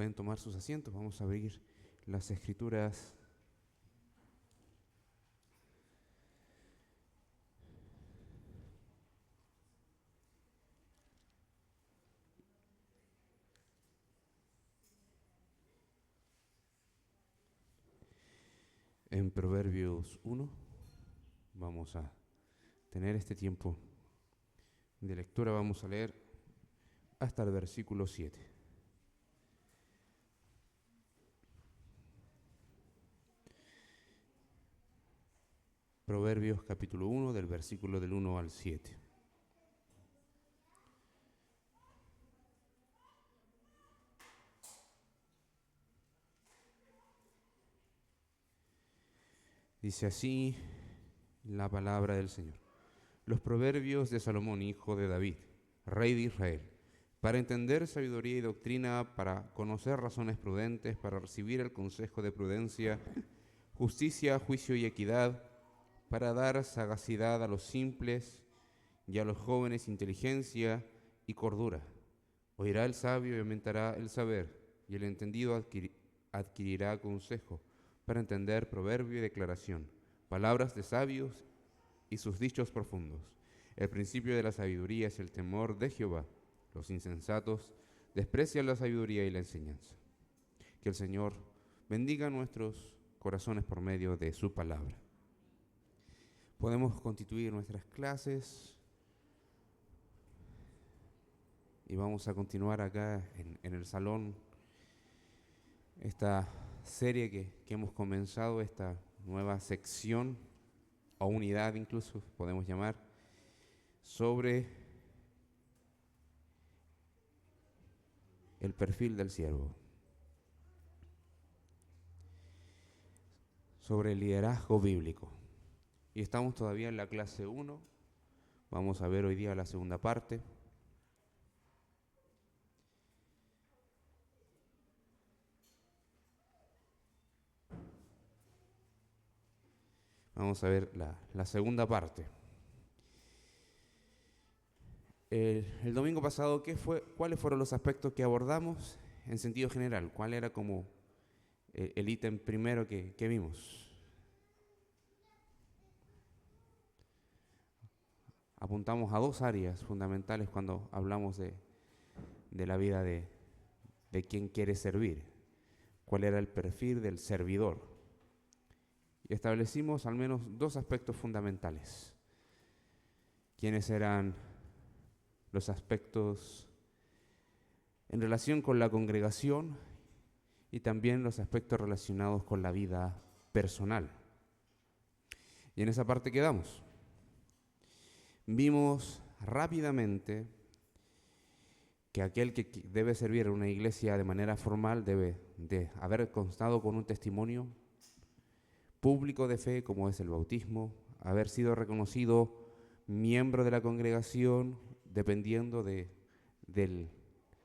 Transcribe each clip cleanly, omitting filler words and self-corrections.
pueden tomar sus asientos, vamos a abrir las Escrituras. En Proverbios 1 vamos a tener este tiempo de lectura, vamos a leer hasta el versículo 7. Proverbios capítulo 1, del versículo del 1 al 7. Dice así la palabra del Señor. Los proverbios de Salomón, hijo de David, rey de Israel, para entender sabiduría y doctrina, para conocer razones prudentes, para recibir el consejo de prudencia, justicia, juicio y equidad, para dar sagacidad a los simples y a los jóvenes inteligencia y cordura. Oirá el sabio y aumentará el saber, y el entendido adquirirá consejo, para entender proverbio y declaración, palabras de sabios y sus dichos profundos. El principio de la sabiduría es el temor de Jehová. Los insensatos desprecian la sabiduría y la enseñanza. Que el Señor bendiga nuestros corazones por medio de su palabra. Podemos constituir nuestras clases y vamos a continuar acá en el salón esta serie que hemos comenzado, esta nueva sección o unidad incluso podemos llamar, sobre el perfil del siervo, sobre el liderazgo bíblico. Y estamos todavía en la clase 1, vamos a ver hoy día la segunda parte. Vamos a ver la segunda parte. El domingo pasado, ¿cuáles fueron los aspectos que abordamos en sentido general? ¿Cuál era como el ítem primero que vimos? Apuntamos a dos áreas fundamentales cuando hablamos de la vida de quien quiere servir. ¿Cuál era el perfil del servidor? Y establecimos al menos dos aspectos fundamentales. ¿Quiénes eran los aspectos en relación con la congregación y también los aspectos relacionados con la vida personal? Y en esa parte quedamos. Vimos rápidamente que aquel que debe servir en una iglesia de manera formal debe de haber constado con un testimonio público de fe, como es el bautismo, haber sido reconocido miembro de la congregación, dependiendo del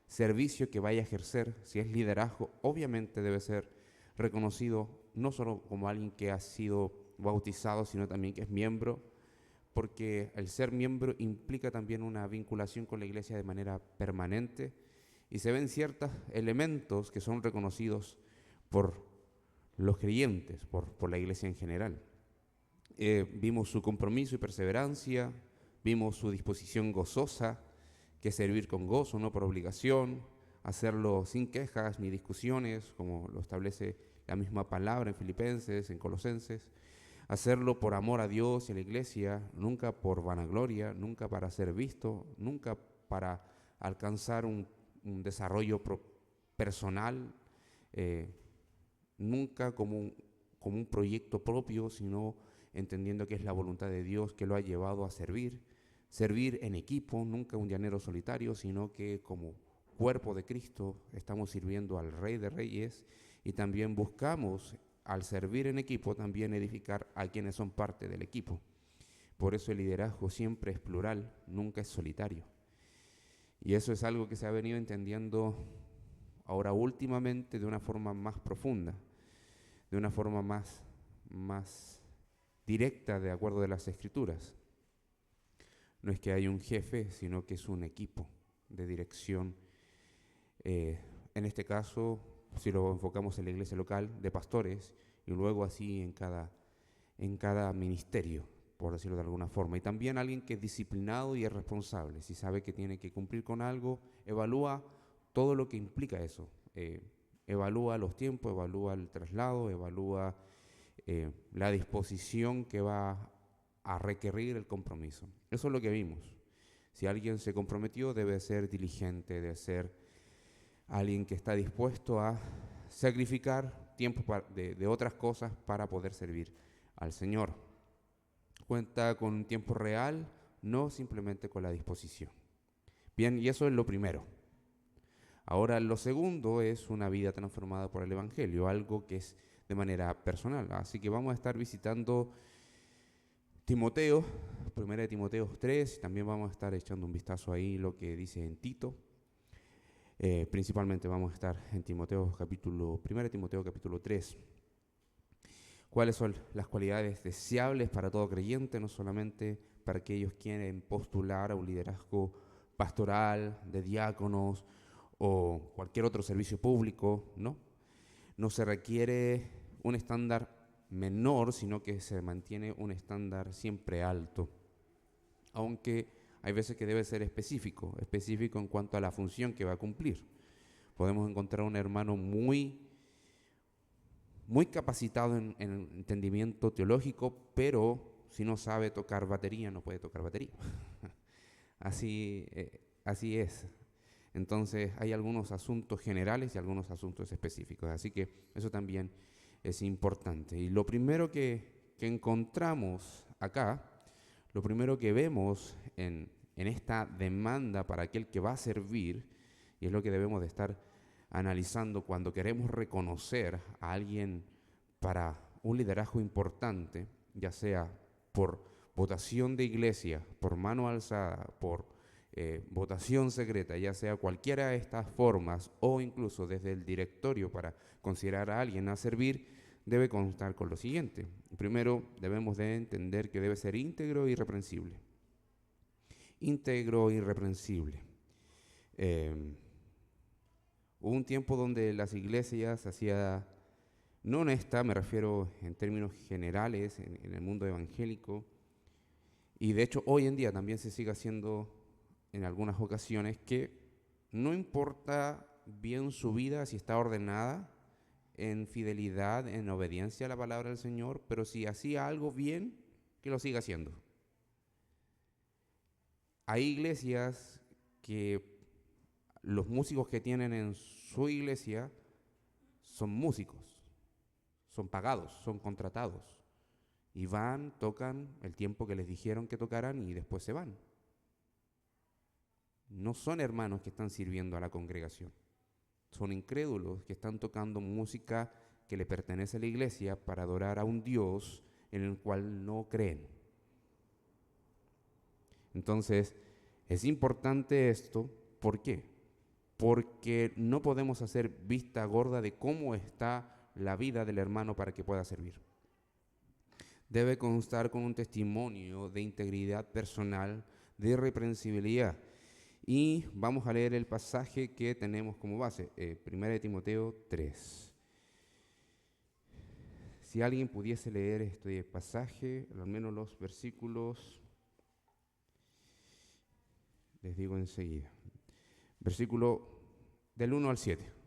servicio que vaya a ejercer. Si es liderazgo, obviamente debe ser reconocido no solo como alguien que ha sido bautizado, sino también que es miembro, porque el ser miembro implica también una vinculación con la iglesia de manera permanente, y se ven ciertos elementos que son reconocidos por los creyentes, por la iglesia en general. Vimos su compromiso y perseverancia, vimos su disposición gozosa, que es servir con gozo, no por obligación, hacerlo sin quejas ni discusiones, como lo establece la misma palabra en Filipenses, en Colosenses, hacerlo por amor a Dios y a la iglesia, nunca por vanagloria, nunca para ser visto, nunca para alcanzar un desarrollo personal, nunca como un proyecto propio, sino entendiendo que es la voluntad de Dios que lo ha llevado a servir en equipo, nunca un llanero solitario, sino que como cuerpo de Cristo estamos sirviendo al Rey de Reyes, y también buscamos, al servir en equipo, también edificar a quienes son parte del equipo. Por eso el liderazgo siempre es plural, nunca es solitario. Y eso es algo que se ha venido entendiendo ahora últimamente de una forma más profunda, de una forma más directa, de acuerdo a las Escrituras. No es que hay un jefe, sino que es un equipo de dirección en este caso, si lo enfocamos en la iglesia local, de pastores, y luego así en cada ministerio, por decirlo de alguna forma. Y también alguien que es disciplinado y es responsable. Si sabe que tiene que cumplir con algo, evalúa todo lo que implica eso. Evalúa los tiempos, evalúa el traslado, evalúa la disposición que va a requerir el compromiso. Eso es lo que vimos. Si alguien se comprometió, debe ser diligente, debe ser alguien que está dispuesto a sacrificar tiempo de otras cosas para poder servir al Señor. Cuenta con un tiempo real, no simplemente con la disposición. Bien, y eso es lo primero. Ahora, lo segundo es una vida transformada por el Evangelio, algo que es de manera personal. Así que vamos a estar visitando Timoteo, 1 Timoteo 3, también vamos a estar echando un vistazo ahí lo que dice en Tito. Principalmente vamos a estar en 1 Timoteo capítulo 3. ¿Cuáles son las cualidades deseables para todo creyente, no solamente para aquellos que quieren postular a un liderazgo pastoral, de diáconos o cualquier otro servicio público? No se requiere un estándar menor, sino que se mantiene un estándar siempre alto, aunque hay veces que debe ser específico en cuanto a la función que va a cumplir. Podemos encontrar un hermano muy capacitado en entendimiento teológico, pero si no sabe tocar batería, no puede tocar batería. Así es. Entonces hay algunos asuntos generales y algunos asuntos específicos, así que eso también es importante. Y lo primero que encontramos acá, lo primero que vemos en esta demanda para aquel que va a servir, y es lo que debemos de estar analizando cuando queremos reconocer a alguien para un liderazgo importante, ya sea por votación de iglesia, por mano alzada, por votación secreta, ya sea cualquiera de estas formas, o incluso desde el directorio para considerar a alguien a servir, debe constar con lo siguiente. Primero, debemos de entender que debe ser íntegro e irreprensible. Íntegro e irreprensible. Hubo un tiempo donde las iglesias hacían, no honesta, me refiero en términos generales, en el mundo evangélico, y de hecho hoy en día también se sigue haciendo en algunas ocasiones, que no importa bien su vida, si está ordenada en fidelidad, en obediencia a la palabra del Señor, pero si hacía algo bien, que lo siga haciendo. Hay iglesias que los músicos que tienen en su iglesia son músicos, son pagados, son contratados, y van, tocan el tiempo que les dijeron que tocaran y después se van. No son hermanos que están sirviendo a la congregación, son incrédulos que están tocando música que le pertenece a la iglesia para adorar a un Dios en el cual no creen. Entonces, es importante esto. ¿Por qué? Porque no podemos hacer vista gorda de cómo está la vida del hermano para que pueda servir. Debe constar con un testimonio de integridad personal, de irreprensibilidad. Y vamos a leer el pasaje que tenemos como base, 1 Timoteo 3. Si alguien pudiese leer este pasaje, al menos los versículos, les digo enseguida. Versículo del 1 al 7.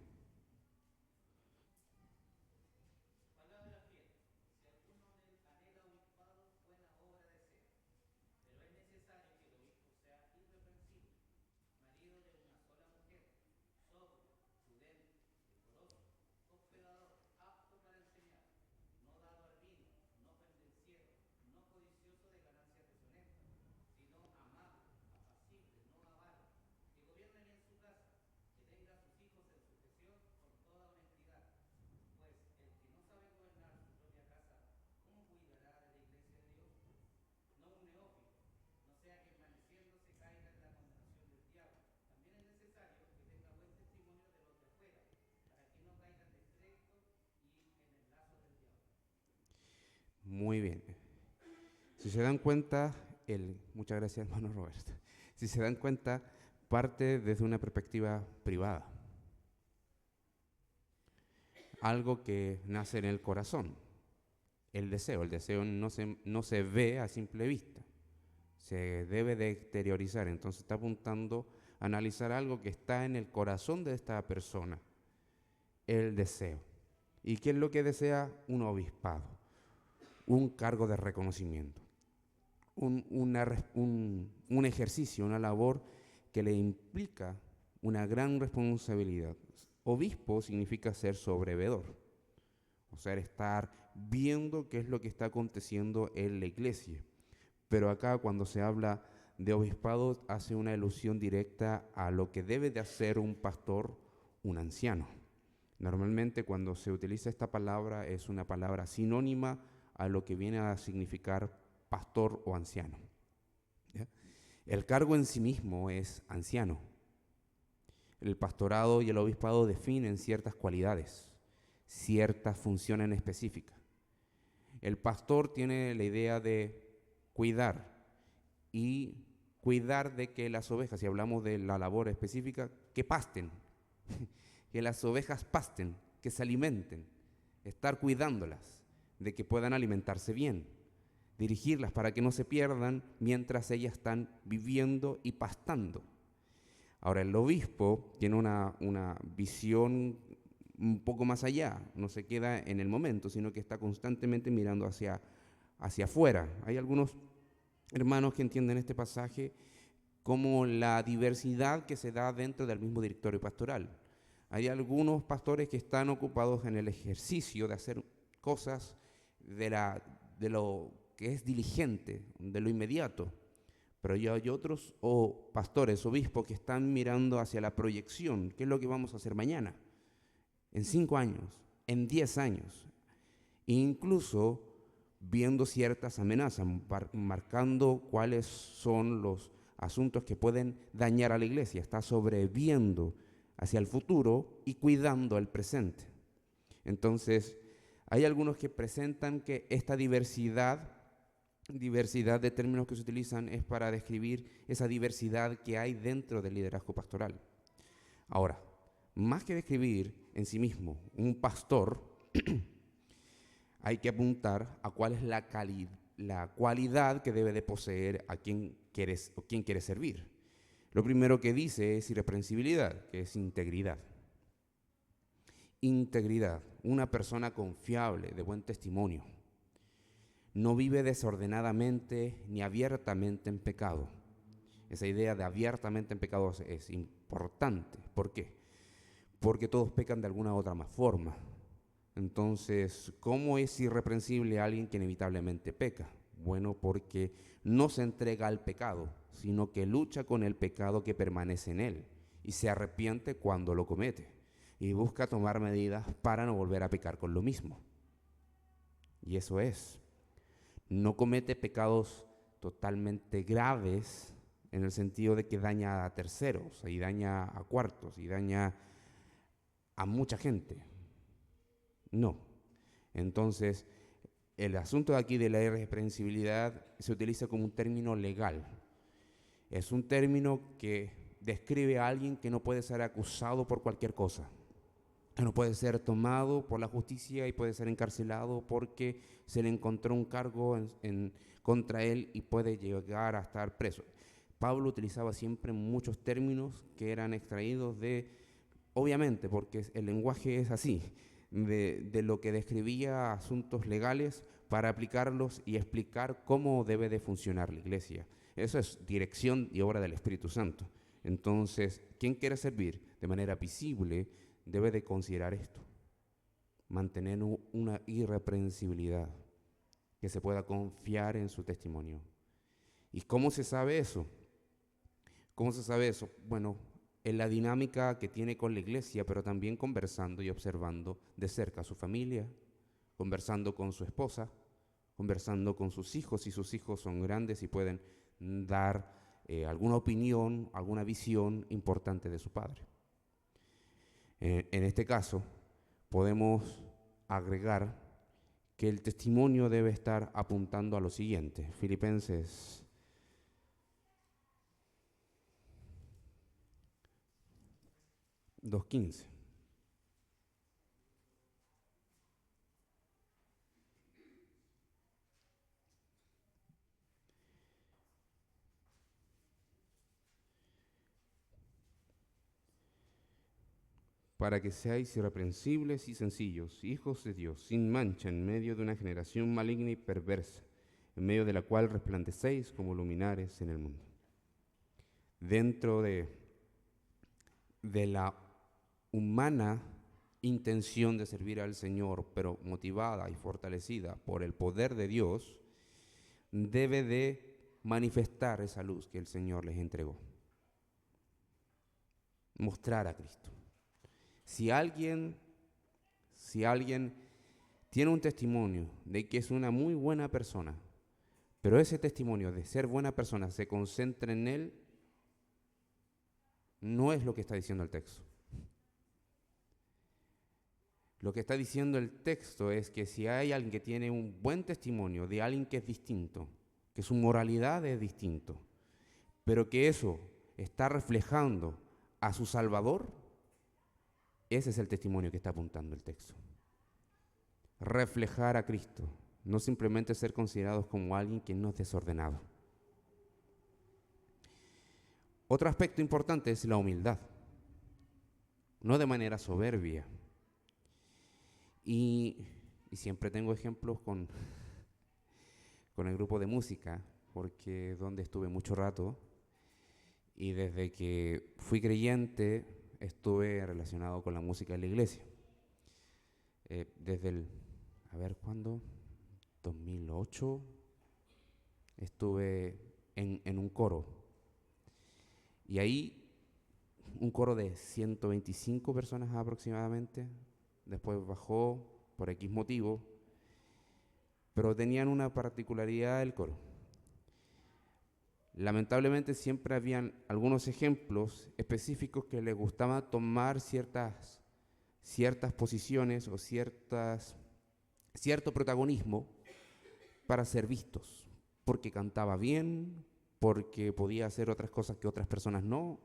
Muy bien. Si se dan cuenta, muchas gracias, hermano Roberto. Si se dan cuenta, parte desde una perspectiva privada. algo que nace en el corazón, el deseo. El deseo no se ve a simple vista, se debe de exteriorizar. Entonces está apuntando a analizar algo que está en el corazón de esta persona, el deseo. ¿Y qué es lo que desea? Un obispado, un cargo de reconocimiento, un ejercicio, una labor que le implica una gran responsabilidad. Obispo significa ser sobreveedor, o sea, estar viendo qué es lo que está aconteciendo en la iglesia. Pero acá cuando se habla de obispado hace una alusión directa a lo que debe de hacer un pastor, un anciano. Normalmente cuando se utiliza esta palabra es una palabra sinónima a lo que viene a significar pastor o anciano. ¿Ya? El cargo en sí mismo es anciano. El pastorado y el obispado definen ciertas cualidades, ciertas funciones específicas. El pastor tiene la idea de cuidar y cuidar de que las ovejas, si hablamos de la labor específica, que pasten, que las ovejas pasten, que se alimenten, estar cuidándolas, de que puedan alimentarse bien, dirigirlas para que no se pierdan mientras ellas están viviendo y pastando. Ahora, el obispo tiene una visión un poco más allá, no se queda en el momento, sino que está constantemente mirando hacia afuera. Hay algunos hermanos que entienden este pasaje como la diversidad que se da dentro del mismo directorio pastoral. Hay algunos pastores que están ocupados en el ejercicio de hacer cosas de lo que es diligente, de lo inmediato. Pero ya hay otros pastores, obispos, que están mirando hacia la proyección. ¿Qué es lo que vamos a hacer mañana? En 5 años, en 10 años. Incluso viendo ciertas amenazas, marcando cuáles son los asuntos que pueden dañar a la iglesia. Está sobreviendo hacia el futuro y cuidando el presente. Entonces, hay algunos que presentan que esta diversidad de términos que se utilizan es para describir esa diversidad que hay dentro del liderazgo pastoral. Ahora, más que describir en sí mismo un pastor, hay que apuntar a cuál es la cualidad que debe de poseer a quien quiere servir. Lo primero que dice es irreprensibilidad, que es integridad. Integridad, una persona confiable, de buen testimonio. No vive desordenadamente ni abiertamente en pecado. Esa idea de abiertamente en pecado es importante. ¿Por qué? Porque todos pecan de alguna u otra forma. Entonces, ¿cómo es irreprensible alguien que inevitablemente peca? Bueno, porque no se entrega al pecado, sino que lucha con el pecado que permanece en él y se arrepiente cuando lo comete y busca tomar medidas para no volver a pecar con lo mismo. Y eso es. No comete pecados totalmente graves en el sentido de que daña a terceros y daña a cuartos y daña a mucha gente. No. Entonces, el asunto de aquí de la irreprensibilidad se utiliza como un término legal. Es un término que describe a alguien que no puede ser acusado por cualquier cosa, que no puede ser tomado por la justicia y puede ser encarcelado porque se le encontró un cargo contra él y puede llegar a estar preso. Pablo utilizaba siempre muchos términos que eran extraídos obviamente, porque el lenguaje es así, de lo que describía asuntos legales para aplicarlos y explicar cómo debe de funcionar la iglesia. Eso es dirección y obra del Espíritu Santo. Entonces, quien quiere servir de manera visible debe de considerar esto, mantener una irreprensibilidad, que se pueda confiar en su testimonio. ¿Y cómo se sabe eso? ¿Cómo se sabe eso? Bueno, en la dinámica que tiene con la iglesia, pero también conversando y observando de cerca a su familia, conversando con su esposa, conversando con sus hijos, si sus hijos son grandes y pueden dar alguna opinión, alguna visión importante de su padre. En este caso, podemos agregar que el testimonio debe estar apuntando a lo siguiente. Filipenses 2:15. para que seáis irreprensibles y sencillos, hijos de Dios, sin mancha, en medio de una generación maligna y perversa, en medio de la cual resplandecéis como luminares en el mundo. Dentro de la humana intención de servir al Señor, pero motivada y fortalecida por el poder de Dios, debe de manifestar esa luz que el Señor les entregó. Mostrar a Cristo. Si alguien tiene un testimonio de que es una muy buena persona, pero ese testimonio de ser buena persona se concentra en él, no es lo que está diciendo el texto. Lo que está diciendo el texto es que si hay alguien que tiene un buen testimonio de alguien que es distinto, que su moralidad es distinto, pero que eso está reflejando a su Salvador, ese es el testimonio que está apuntando el texto. Reflejar a Cristo, no simplemente ser considerados como alguien que no es desordenado. Otro aspecto importante es la humildad, no de manera soberbia. Y siempre tengo ejemplos con el grupo de música, porque es donde estuve mucho rato, y desde que fui creyente estuve relacionado con la música de la iglesia. Desde el, ¿cuándo? 2008 estuve en un coro, y ahí un coro de 125 personas aproximadamente. Después bajó por X motivo, pero tenían una particularidad del coro. Lamentablemente siempre habían algunos ejemplos específicos que les gustaba tomar ciertas posiciones o cierto protagonismo para ser vistos, porque cantaba bien, porque podía hacer otras cosas que otras personas no,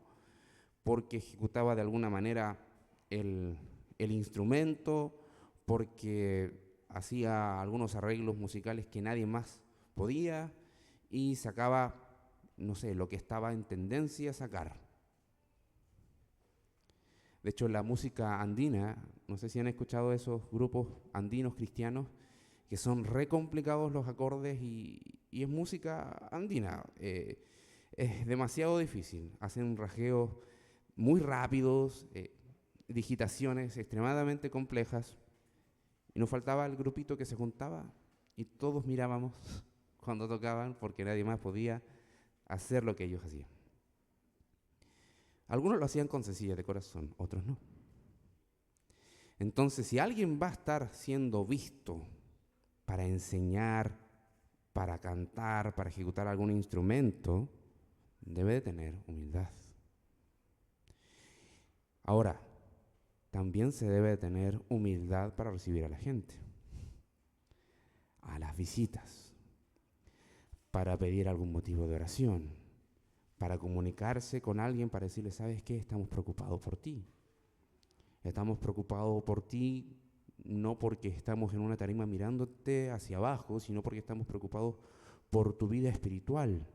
porque ejecutaba de alguna manera el instrumento, porque hacía algunos arreglos musicales que nadie más podía y sacaba, no sé, lo que estaba en tendencia a sacar. De hecho, la música andina, no sé si han escuchado esos grupos andinos cristianos, que son re complicados los acordes y es música andina. Es demasiado difícil, hacen rajeos muy rápidos, digitaciones extremadamente complejas, y nos faltaba el grupito que se juntaba y todos mirábamos cuando tocaban porque nadie más podía hacer lo que ellos hacían. Algunos lo hacían con sencillez de corazón, otros no. Entonces, si alguien va a estar siendo visto para enseñar, para cantar, para ejecutar algún instrumento, debe de tener humildad. Ahora, también se debe de tener humildad para recibir a la gente, a las visitas, para pedir algún motivo de oración, para comunicarse con alguien, para decirle, ¿sabes qué? Estamos preocupados por ti. Estamos preocupados por ti no porque estamos en una tarima mirándote hacia abajo, sino porque estamos preocupados por tu vida espiritual.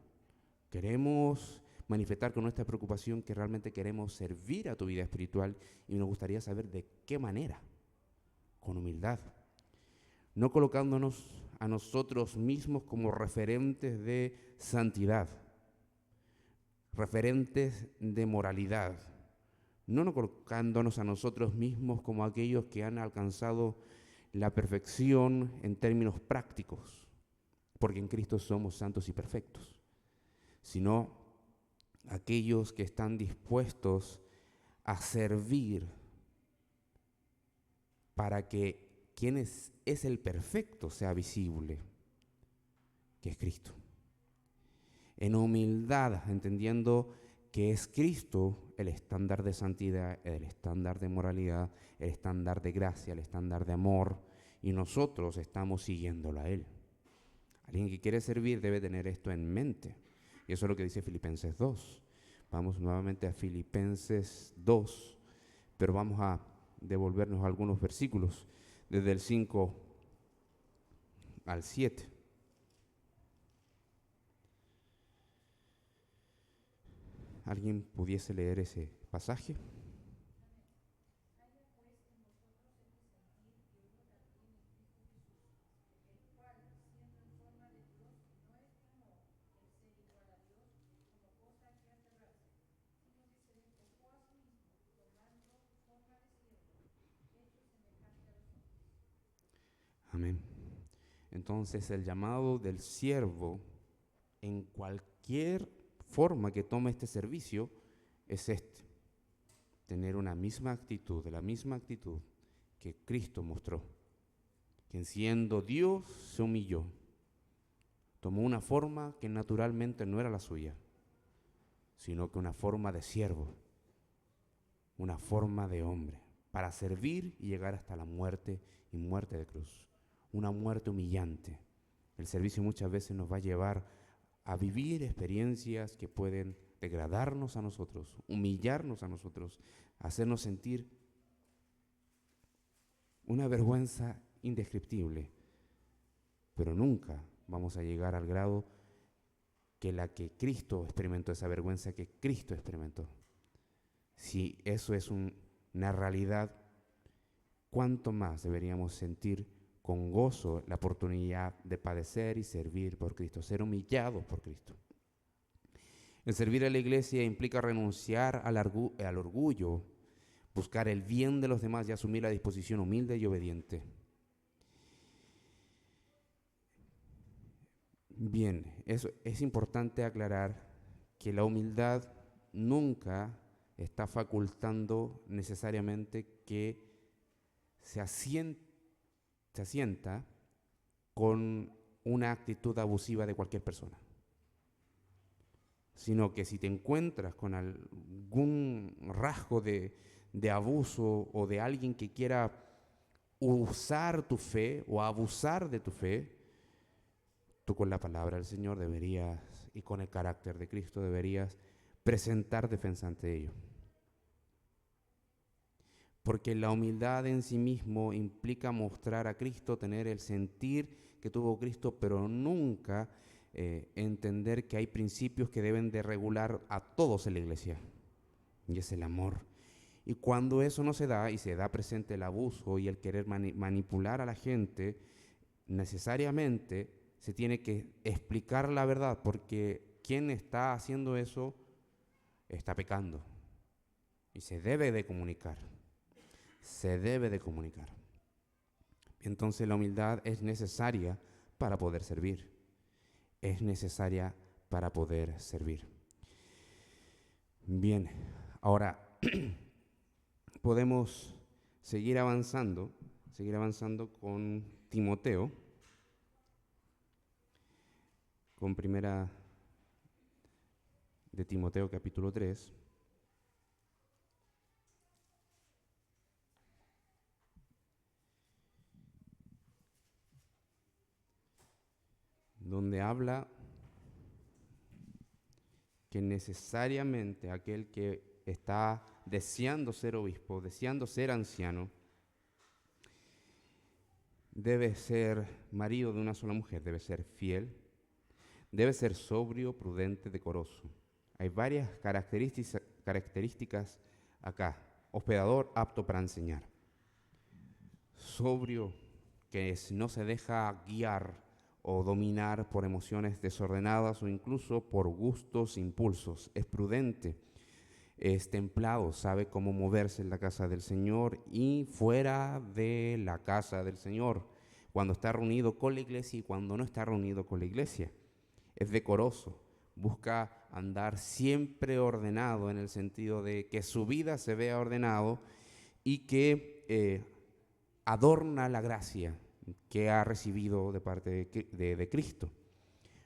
Queremos manifestar con nuestra preocupación que realmente queremos servir a tu vida espiritual y nos gustaría saber de qué manera, con humildad, no colocándonos a nosotros mismos como referentes de santidad, referentes de moralidad, no colocándonos a nosotros mismos como aquellos que han alcanzado la perfección en términos prácticos, porque en Cristo somos santos y perfectos, sino aquellos que están dispuestos a servir para que quien es el perfecto sea visible, que es Cristo. En humildad, entendiendo que es Cristo el estándar de santidad, el estándar de moralidad, el estándar de gracia, el estándar de amor, y nosotros estamos siguiéndolo a Él. Alguien que quiere servir debe tener esto en mente. Y eso es lo que dice Filipenses 2. Vamos nuevamente a Filipenses 2, pero vamos a devolvernos a algunos versículos, desde el 5 al 7. ¿Alguien pudiese leer ese pasaje? Amén. Entonces el llamado del siervo en cualquier forma que tome este servicio es este: tener una misma actitud, la misma actitud que Cristo mostró, quien siendo Dios se humilló, tomó una forma que naturalmente no era la suya, sino que una forma de siervo, una forma de hombre, para servir y llegar hasta la muerte y muerte de cruz, una muerte humillante. El servicio muchas veces nos va a llevar a vivir experiencias que pueden degradarnos a nosotros, humillarnos a nosotros, hacernos sentir una vergüenza indescriptible, pero nunca vamos a llegar al grado que la que Cristo experimentó, esa vergüenza que Cristo experimentó. Si eso es una realidad, ¿cuánto más deberíamos sentir con gozo la oportunidad de padecer y servir por Cristo, ser humillados por Cristo? El servir a la iglesia implica renunciar al orgullo, buscar el bien de los demás y asumir la disposición humilde y obediente. Bien, eso es importante aclarar que la humildad nunca está facultando necesariamente que se asienta con una actitud abusiva de cualquier persona, sino que si te encuentras con algún rasgo de abuso o de alguien que quiera usar tu fe o abusar de tu fe, tú con la palabra del Señor deberías, y con el carácter de Cristo, deberías presentar defensa ante ello. Porque la humildad en sí mismo implica mostrar a Cristo, tener el sentir que tuvo Cristo, pero nunca entender que hay principios que deben de regular a todos en la iglesia, y es el amor. Y cuando eso no se da, y se da presente el abuso y el querer manipular a la gente, necesariamente se tiene que explicar la verdad, porque quien está haciendo eso está pecando, y se debe de comunicar. Se debe de comunicar. Entonces la humildad es necesaria para poder servir. Es necesaria para poder servir. Bien, ahora podemos seguir avanzando con Timoteo, con primera de Timoteo capítulo 3. Donde habla que necesariamente aquel que está deseando ser obispo, deseando ser anciano, debe ser marido de una sola mujer, debe ser fiel, debe ser sobrio, prudente, decoroso. Hay varias características acá. Hospedador, apto para enseñar. Sobrio, que no se deja guiar o dominar por emociones desordenadas o incluso por gustos, impulsos. Es prudente, es templado, sabe cómo moverse en la casa del Señor y fuera de la casa del Señor, cuando está reunido con la iglesia y cuando no está reunido con la iglesia. Es decoroso, busca andar siempre ordenado, en el sentido de que su vida se vea ordenado y que adorna la gracia que ha recibido de parte de Cristo.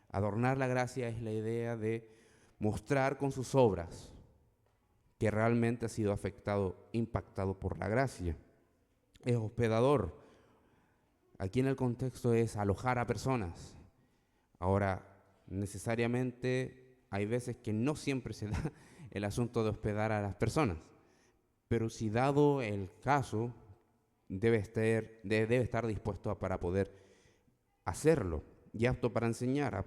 Adornar la gracia es la idea de mostrar con sus obras que realmente ha sido impactado por la gracia. Es hospedador. Aquí en el contexto es alojar a personas. Ahora, necesariamente hay veces que no siempre se da el asunto de hospedar a las personas, pero si dado el caso, debe estar dispuesto para poder hacerlo. Y apto para enseñar,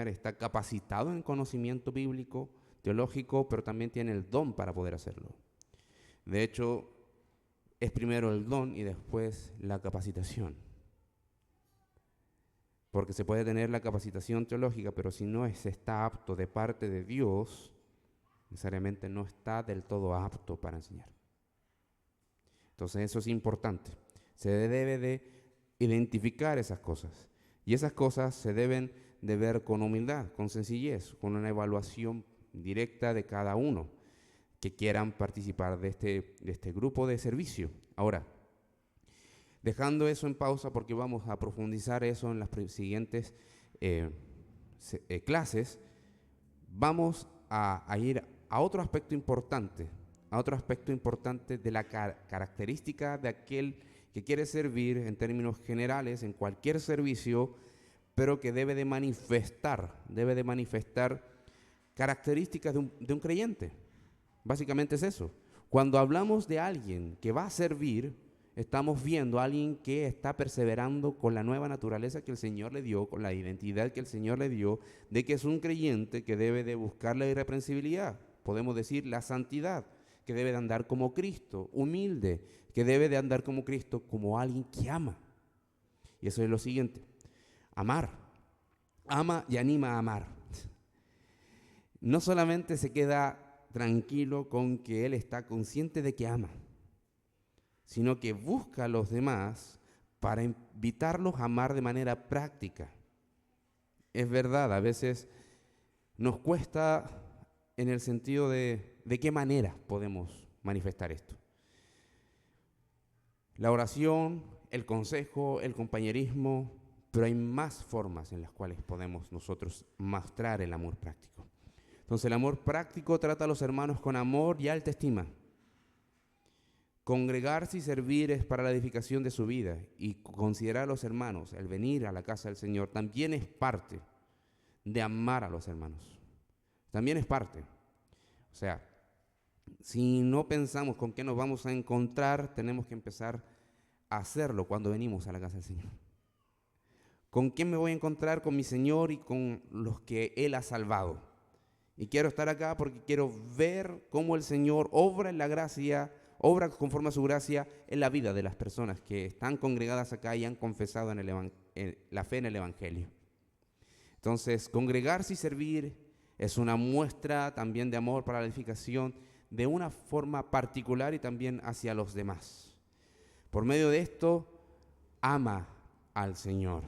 está capacitado en conocimiento bíblico, teológico, pero también tiene el don para poder hacerlo. De hecho, es primero el don y después la capacitación. Porque se puede tener la capacitación teológica, pero si no está apto de parte de Dios, necesariamente no está del todo apto para enseñar. Entonces eso es importante. Se debe de identificar esas cosas. Y esas cosas se deben de ver con humildad, con sencillez, con una evaluación directa de cada uno que quieran participar de este grupo de servicio. Ahora, dejando eso en pausa porque vamos a profundizar eso en las siguientes clases, vamos a ir a otro aspecto importante, de la característica de aquel que quiere servir en términos generales en cualquier servicio, pero que debe de manifestar características de un creyente. Básicamente es eso. Cuando hablamos de alguien que va a servir, estamos viendo a alguien que está perseverando con la nueva naturaleza que el Señor le dio, con la identidad que el Señor le dio, de que es un creyente que debe de buscar la irreprensibilidad, podemos decir la santidad, que debe de andar como Cristo, humilde, que debe de andar como Cristo, como alguien que ama. Y eso es lo siguiente, amar. Ama y anima a amar. No solamente se queda tranquilo con que él está consciente de que ama, sino que busca a los demás para invitarlos a amar de manera práctica. Es verdad, a veces nos cuesta en el sentido de qué manera podemos manifestar esto. La oración, el consejo, el compañerismo, pero hay más formas en las cuales podemos nosotros mostrar el amor práctico. Entonces el amor práctico trata a los hermanos con amor y alta estima. Congregarse y servir es para la edificación de su vida, y considerar a los hermanos, el venir a la casa del Señor, también es parte de amar a los hermanos. También es parte. O sea, si no pensamos con qué nos vamos a encontrar, tenemos que empezar a hacerlo cuando venimos a la casa del Señor. ¿Con quién me voy a encontrar? Con mi Señor y con los que Él ha salvado. Y quiero estar acá porque quiero ver cómo el Señor obra en la gracia, obra conforme a su gracia en la vida de las personas que están congregadas acá y han confesado en la fe en el Evangelio. Entonces, congregarse y servir es una muestra también de amor para la edificación de una forma particular y también hacia los demás. Por medio de esto, ama al Señor.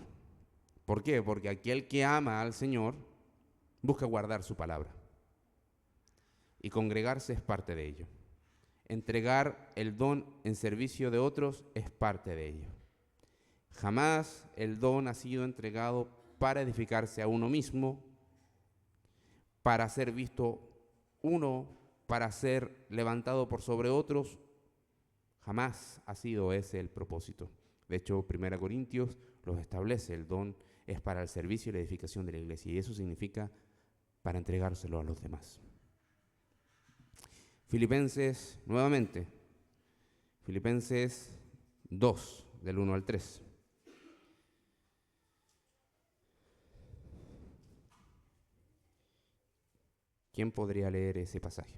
¿Por qué? Porque aquel que ama al Señor busca guardar su palabra. Y congregarse es parte de ello. Entregar el don en servicio de otros es parte de ello. Jamás el don ha sido entregado para edificarse a uno mismo, para ser visto uno, para ser levantado por sobre otros. Jamás ha sido ese el propósito. De hecho, 1 Corintios los establece, el don es para el servicio y la edificación de la iglesia, y eso significa para entregárselo a los demás. Filipenses, nuevamente, Filipenses 2, del 1 al 3. ¿Quién podría leer ese pasaje?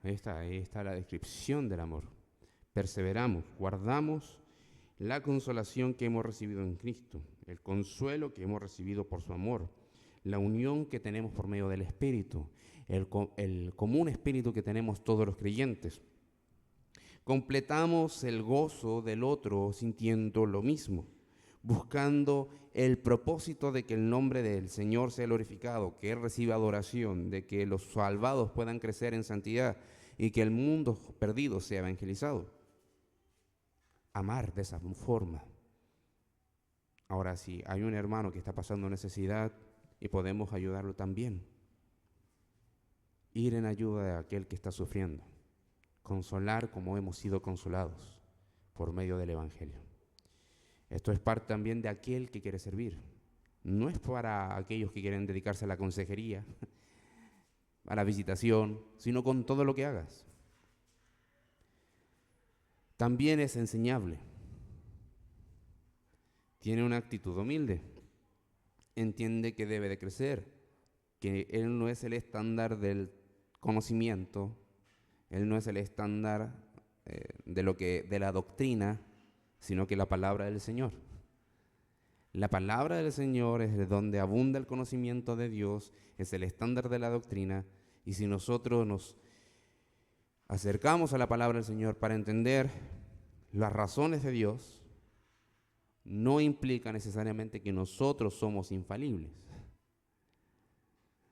Ahí está la descripción del amor. Perseveramos, guardamos la consolación que hemos recibido en Cristo, el consuelo que hemos recibido por su amor, la unión que tenemos por medio del Espíritu, el común Espíritu que tenemos todos los creyentes. Completamos el gozo del otro sintiendo lo mismo, buscando el propósito de que el nombre del Señor sea glorificado, que Él reciba adoración, de que los salvados puedan crecer en santidad y que el mundo perdido sea evangelizado. Amar de esa forma. Ahora, si hay un hermano que está pasando necesidad y podemos ayudarlo también, ir en ayuda de aquel que está sufriendo, consolar como hemos sido consolados por medio del Evangelio. Esto es parte también de aquel que quiere servir. No es para aquellos que quieren dedicarse a la consejería, a la visitación, sino con todo lo que hagas. también es enseñable. Tiene una actitud humilde. Entiende que debe de crecer, que él no es el estándar del conocimiento, él no es el estándar de la doctrina, sino que la palabra del Señor. La palabra del Señor es de donde abunda el conocimiento de Dios, es el estándar de la doctrina, y si nosotros nos acercamos a la palabra del Señor para entender las razones de Dios, no implica necesariamente que nosotros somos infalibles,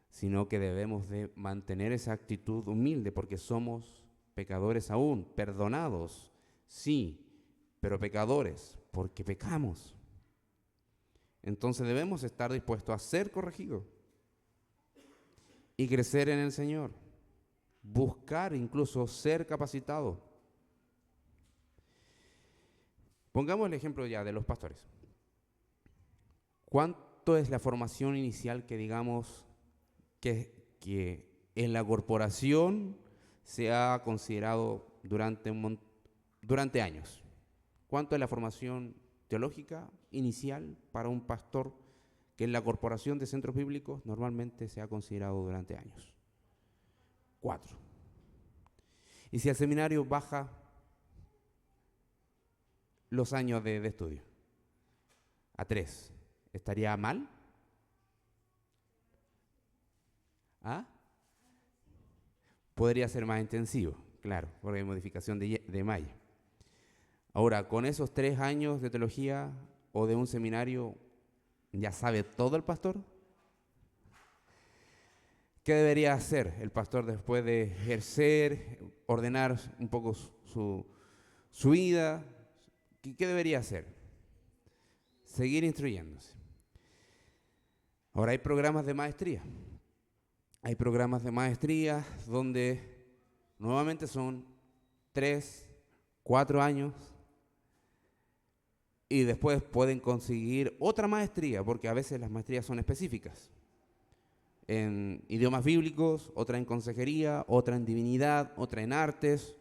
sino que debemos de mantener esa actitud humilde porque somos pecadores aún, perdonados, sí, pero pecadores porque pecamos. Entonces debemos estar dispuestos a ser corregidos y crecer en el Señor, buscar incluso ser capacitados. Pongamos el ejemplo ya de los pastores. ¿Cuánto es la formación inicial que digamos que en la corporación se ha considerado durante años? ¿Cuánto es la formación teológica inicial para un pastor que en la corporación de centros bíblicos normalmente se ha considerado durante años? 4. Y si al seminario baja los años de estudio a 3, ¿estaría mal? ¿Ah? Podría ser más intensivo, claro, porque hay modificación de malla. Ahora, con esos 3 años de teología o de un seminario, ¿ya sabe todo el pastor? ¿Qué debería hacer el pastor después de ejercer, ordenar un poco su vida? ¿Qué debería hacer? Seguir instruyéndose. Ahora hay programas de maestría. Hay programas de maestría donde nuevamente son 3, 4 años y después pueden conseguir otra maestría, porque a veces las maestrías son específicas. En idiomas bíblicos, otra en consejería, otra en divinidad, otra en artes.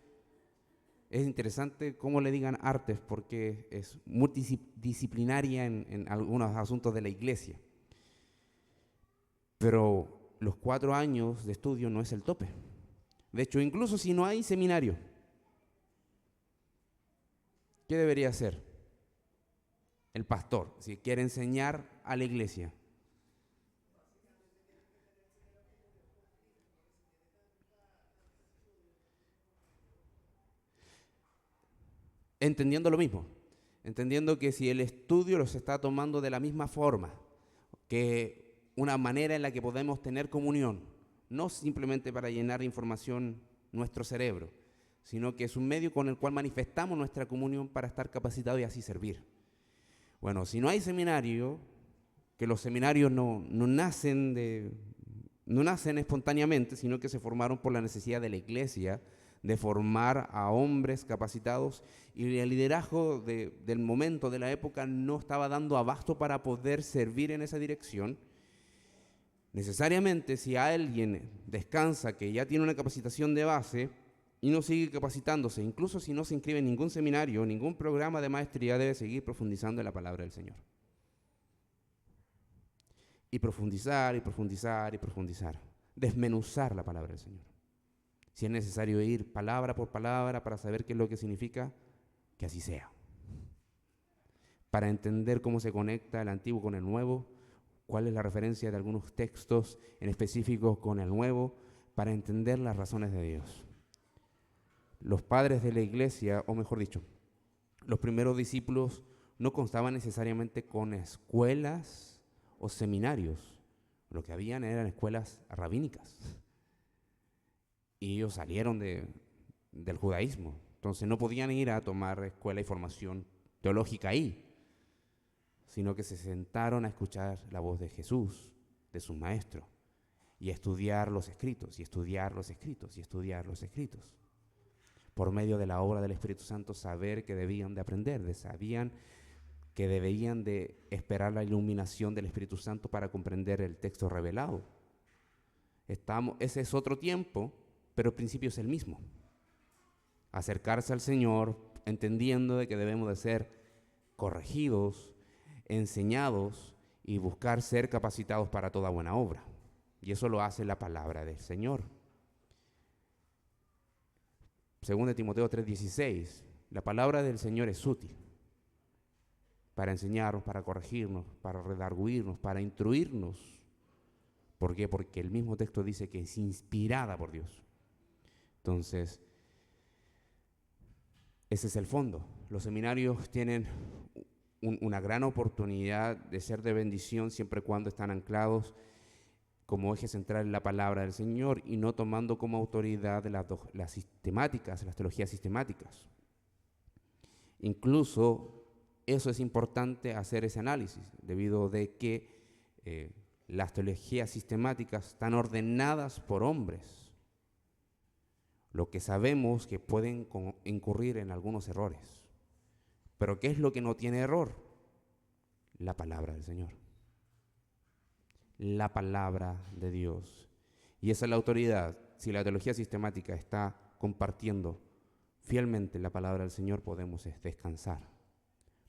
Es interesante cómo le digan artes porque es multidisciplinaria en algunos asuntos de la iglesia. Pero los 4 años de estudio no es el tope. De hecho, incluso si no hay seminario, ¿qué debería hacer el pastor si quiere enseñar a la iglesia? Entendiendo lo mismo, entendiendo que si el estudio los está tomando de la misma forma, que una manera en la que podemos tener comunión, no simplemente para llenar de información nuestro cerebro, sino que es un medio con el cual manifestamos nuestra comunión para estar capacitados y así servir. Bueno, si no hay seminario, que los seminarios no nacen espontáneamente, sino que se formaron por la necesidad de la iglesia de formar a hombres capacitados, y el liderazgo del momento, de la época, no estaba dando abasto para poder servir en esa dirección. Necesariamente, si alguien descansa, que ya tiene una capacitación de base y no sigue capacitándose, incluso si no se inscribe en ningún seminario, ningún programa de maestría, debe seguir profundizando en la palabra del Señor. Y profundizar, y profundizar, y profundizar. Desmenuzar la palabra del Señor. Si es necesario ir palabra por palabra para saber qué es lo que significa, que así sea. Para entender cómo se conecta el antiguo con el nuevo, cuál es la referencia de algunos textos en específico con el nuevo, para entender las razones de Dios. Los padres de la iglesia, o mejor dicho, los primeros discípulos no constaban necesariamente con escuelas o seminarios. Lo que habían eran escuelas rabínicas. Y ellos salieron del judaísmo. Entonces no podían ir a tomar escuela y formación teológica ahí, sino que se sentaron a escuchar la voz de Jesús, de su maestro, y a estudiar los escritos, y estudiar los escritos, y estudiar los escritos. Por medio de la obra del Espíritu Santo, saber que debían de aprender, sabían que debían de esperar la iluminación del Espíritu Santo para comprender el texto revelado. Ese es otro tiempo, pero el principio es el mismo. Acercarse al Señor, entendiendo de que debemos de ser corregidos, enseñados y buscar ser capacitados para toda buena obra. Y eso lo hace la palabra del Señor. 2 Timoteo 3:16, la palabra del Señor es útil para enseñarnos, para corregirnos, para redarguirnos, para instruirnos. ¿Por qué? Porque el mismo texto dice que es inspirada por Dios. Entonces, ese es el fondo. Los seminarios tienen una gran oportunidad de ser de bendición siempre y cuando están anclados como eje central en la palabra del Señor y no tomando como autoridad las sistemáticas, las teologías sistemáticas. Incluso eso es importante hacer ese análisis, debido de que las teologías sistemáticas están ordenadas por hombres, lo que sabemos que pueden incurrir en algunos errores. Pero ¿qué es lo que no tiene error? La palabra del Señor. La palabra de Dios. Y esa es la autoridad. Si la teología sistemática está compartiendo fielmente la palabra del Señor, podemos descansar.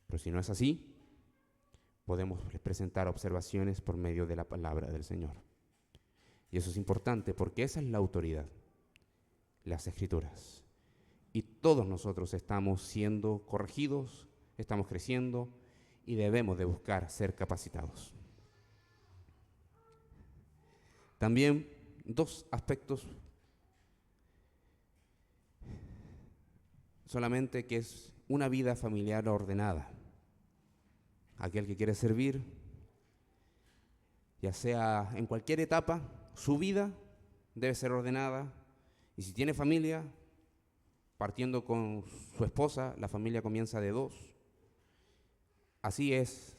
Pero si no es así, podemos presentar observaciones por medio de la palabra del Señor. Y eso es importante porque esa es la autoridad, las Escrituras. Y todos nosotros estamos siendo corregidos, estamos creciendo y debemos de buscar ser capacitados. También dos aspectos solamente, que es una vida familiar ordenada. Aquel que quiere servir, ya sea en cualquier etapa, su vida debe ser ordenada. Y si tiene familia, partiendo con su esposa, la familia comienza de 2. Así es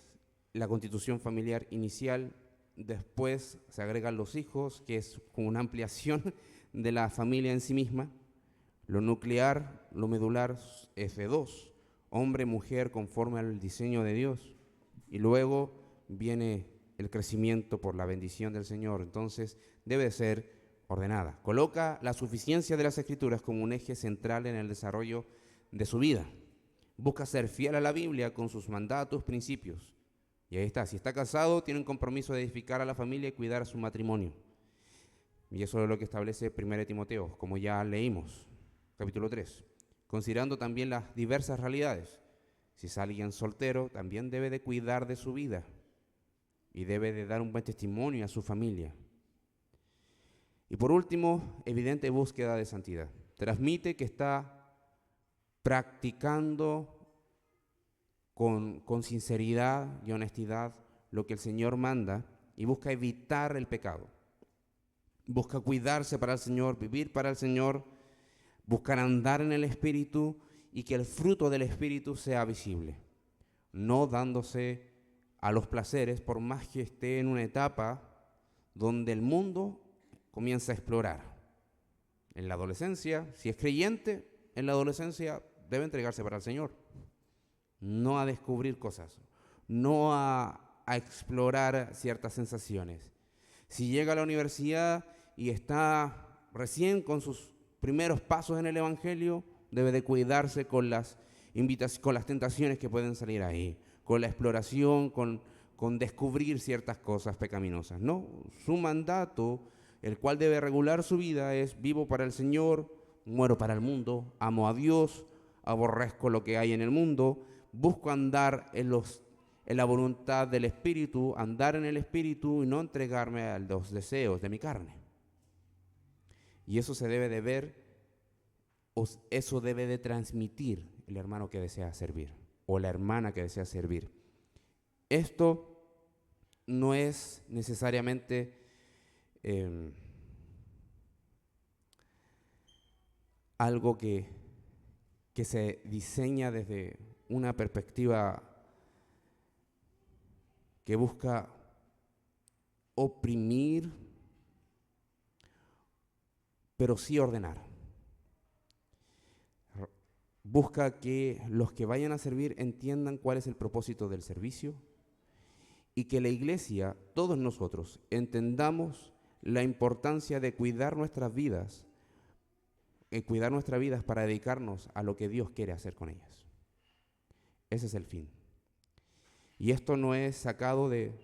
la constitución familiar inicial. Después se agregan los hijos, que es como una ampliación de la familia en sí misma. Lo nuclear, lo medular es de 2, hombre, mujer, conforme al diseño de Dios. Y luego viene el crecimiento por la bendición del Señor. Entonces debe ser ordenada. Coloca la suficiencia de las Escrituras como un eje central en el desarrollo de su vida. Busca ser fiel a la Biblia con sus mandatos, principios. Y ahí está. Si está casado, tiene un compromiso de edificar a la familia y cuidar a su matrimonio. Y eso es lo que establece 1 Timoteo, como ya leímos, capítulo 3. Considerando también las diversas realidades. Si es alguien soltero, también debe de cuidar de su vida y debe de dar un buen testimonio a su familia. Y por último, evidente búsqueda de santidad. Transmite que está practicando con sinceridad y honestidad lo que el Señor manda y busca evitar el pecado. Busca cuidarse para el Señor, vivir para el Señor, buscar andar en el Espíritu y que el fruto del Espíritu sea visible. No dándose a los placeres, por más que esté en una etapa donde el mundo comienza a explorar. En la adolescencia, si es creyente, en la adolescencia debe entregarse para el Señor. No a descubrir cosas, no a explorar ciertas sensaciones. Si llega a la universidad y está recién con sus primeros pasos en el Evangelio, debe de cuidarse con las tentaciones que pueden salir ahí, con la exploración, con descubrir ciertas cosas pecaminosas. No, su mandato, el cual debe regular su vida, es: vivo para el Señor, muero para el mundo, amo a Dios, aborrezco lo que hay en el mundo, busco andar en la voluntad del Espíritu, andar en el Espíritu y no entregarme a los deseos de mi carne. Y eso se debe de ver, o eso debe de transmitir el hermano que desea servir o la hermana que desea servir. Esto no es necesariamente algo que se diseña desde una perspectiva que busca oprimir, pero sí ordenar. Busca que los que vayan a servir entiendan cuál es el propósito del servicio y que la iglesia, todos nosotros, entendamos la importancia de cuidar nuestras vidas cuidar nuestras vidas para dedicarnos a lo que Dios quiere hacer con ellas. Ese es el fin. Y esto no es sacado de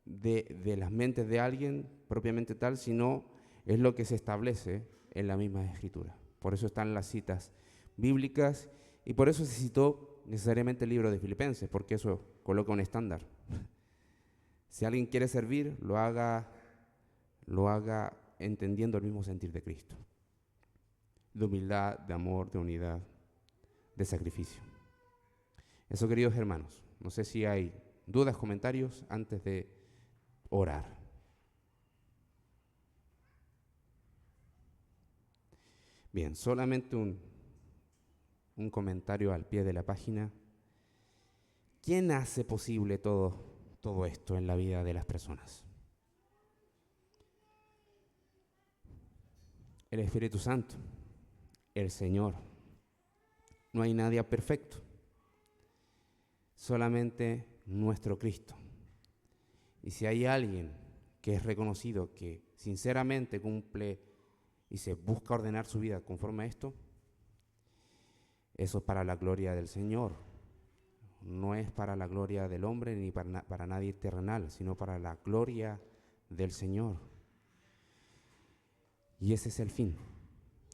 las mentes de alguien propiamente tal, sino es lo que se establece en la misma Escritura. Por eso están las citas bíblicas y por eso se citó necesariamente el libro de Filipenses, porque eso coloca un estándar. Si alguien quiere servir, lo haga entendiendo el mismo sentir de Cristo, de humildad, de amor, de unidad, de sacrificio. Eso, queridos hermanos, no sé si hay dudas, comentarios antes de orar. Bien, solamente un comentario al pie de la página. ¿Quién hace posible todo esto en la vida de las personas? El Espíritu Santo, el Señor. No hay nadie perfecto, solamente nuestro Cristo. Y si hay alguien que es reconocido, que sinceramente cumple y se busca ordenar su vida conforme a esto, eso es para la gloria del Señor. No es para la gloria del hombre ni para nadie terrenal, sino para la gloria del Señor. Y ese es el fin,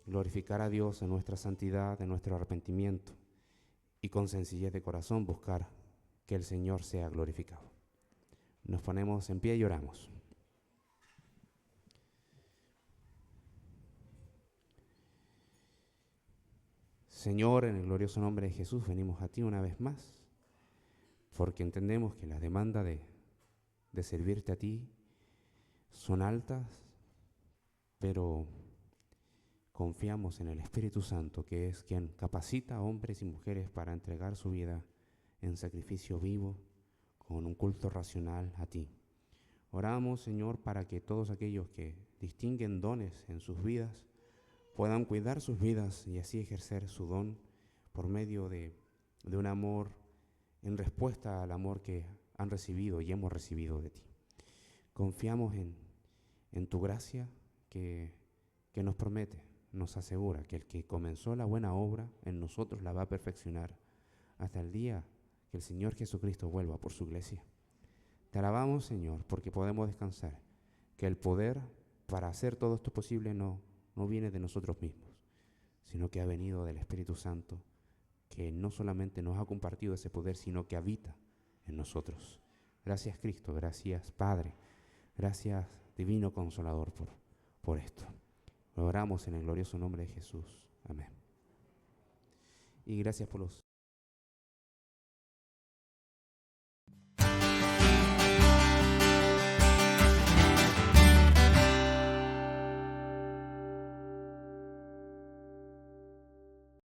glorificar a Dios en nuestra santidad, en nuestro arrepentimiento y con sencillez de corazón buscar que el Señor sea glorificado. Nos ponemos en pie y oramos. Señor, en el glorioso nombre de Jesús, venimos a ti una vez más, porque entendemos que las demandas de servirte a ti son altas, pero confiamos en el Espíritu Santo, que es quien capacita a hombres y mujeres para entregar su vida en sacrificio vivo, con un culto racional a ti. Oramos, Señor, para que todos aquellos que distinguen dones en sus vidas puedan cuidar sus vidas y así ejercer su don por medio de un amor en respuesta al amor que han recibido y hemos recibido de ti. Confiamos en tu gracia que nos promete, nos asegura que el que comenzó la buena obra en nosotros la va a perfeccionar hasta el día que el Señor Jesucristo vuelva por su iglesia. Te alabamos, Señor, porque podemos descansar, que el poder para hacer todo esto posible no viene de nosotros mismos, sino que ha venido del Espíritu Santo, que no solamente nos ha compartido ese poder, sino que habita en nosotros. Gracias, Cristo, gracias, Padre, gracias, Divino Consolador, por esto. Lo oramos en el glorioso nombre de Jesús. Amén. Y gracias por los